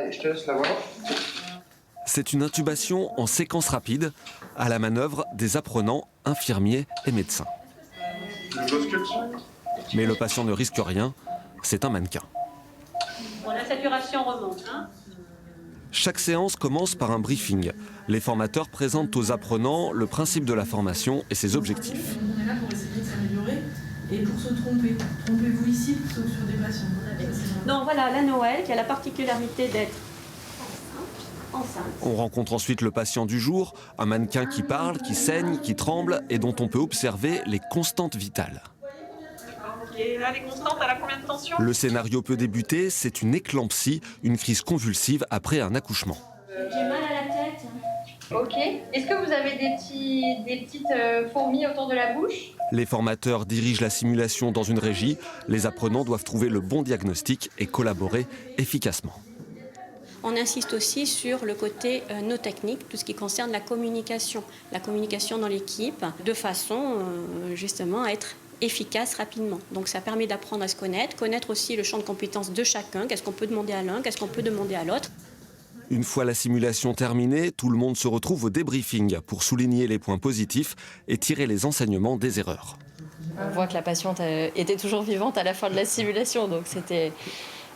Allez, je te laisse la voir. C'est une intubation en séquence rapide, à la manœuvre des apprenants, infirmiers et médecins. Mais le patient ne risque rien, c'est un mannequin. Bon, la saturation remonte. Chaque séance commence par un briefing. Les formateurs présentent aux apprenants le principe de la formation et ses objectifs. On est là pour essayer de s'améliorer et pour se tromper. Trompez-vous ici plutôt que sur des patients. Donc voilà, la Noël qui a la particularité d'être enceinte. On rencontre ensuite le patient du jour, un mannequin qui parle, qui saigne, qui tremble et dont on peut observer les constantes vitales. Et là, les constantes, elle a combien de tension? Le scénario peut débuter, c'est une éclampsie, une crise convulsive après un accouchement. J'ai mal à la tête. Ok. Est-ce que vous avez des petites fourmis autour de la bouche? Les formateurs dirigent la simulation dans une régie. Les apprenants doivent trouver le bon diagnostic et collaborer efficacement. On insiste aussi sur le côté no technique, tout ce qui concerne la communication dans l'équipe, de façon justement à être efficace rapidement. Donc ça permet d'apprendre à se connaître aussi le champ de compétences de chacun, qu'est-ce qu'on peut demander à l'un, qu'est-ce qu'on peut demander à l'autre. Une fois la simulation terminée, tout le monde se retrouve au débriefing pour souligner les points positifs et tirer les enseignements des erreurs. On voit que la patiente était toujours vivante à la fin de la simulation, donc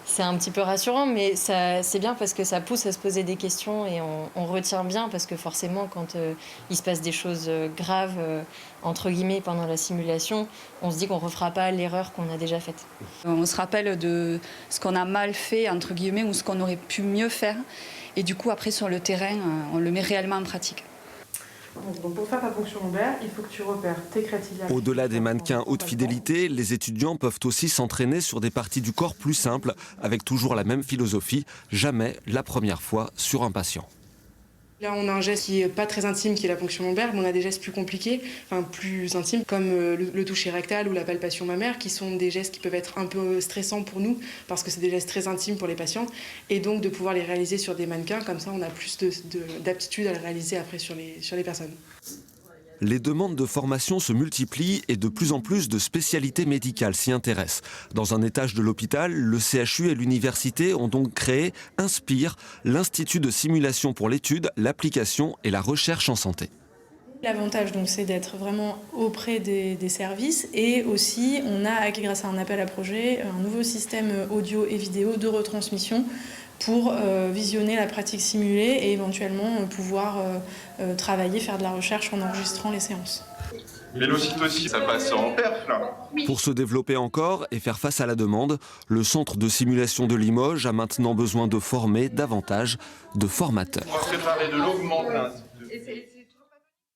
c'est un petit peu rassurant, mais c'est bien parce que ça pousse à se poser des questions et on retient bien parce que forcément quand il se passe des choses graves entre guillemets pendant la simulation, on se dit qu'on ne refera pas l'erreur qu'on a déjà faite. On se rappelle de ce qu'on a mal fait entre guillemets ou ce qu'on aurait pu mieux faire et du coup après sur le terrain on le met réellement en pratique. Donc pour faire ta ponction lombaire, il faut que tu repères tes créativités. Au-delà des mannequins haute fidélité, les étudiants peuvent aussi s'entraîner sur des parties du corps plus simples, avec toujours la même philosophie, jamais la première fois sur un patient. Là, on a un geste qui n'est pas très intime, qui est la ponction lombaire, mais on a des gestes plus compliqués, enfin plus intimes, comme le toucher rectal ou la palpation mammaire, qui sont des gestes qui peuvent être un peu stressants pour nous, parce que c'est des gestes très intimes pour les patients, et donc de pouvoir les réaliser sur des mannequins, comme ça on a plus d'aptitude à les réaliser après sur les personnes. Les demandes de formation se multiplient et de plus en plus de spécialités médicales s'y intéressent. Dans un étage de l'hôpital, le CHU et l'université ont donc créé INSPIRE, l'Institut de simulation pour l'étude, l'application et la recherche en santé. L'avantage, donc, c'est d'être vraiment auprès des services et aussi on a, grâce à un appel à projet, un nouveau système audio et vidéo de retransmission pour visionner la pratique simulée et éventuellement pouvoir travailler, faire de la recherche en enregistrant les séances. Mais l'ocyte aussi, ça passe en perf là. Pour se développer encore et faire face à la demande, le centre de simulation de Limoges a maintenant besoin de former davantage de formateurs. On va préparer de l'augmentin.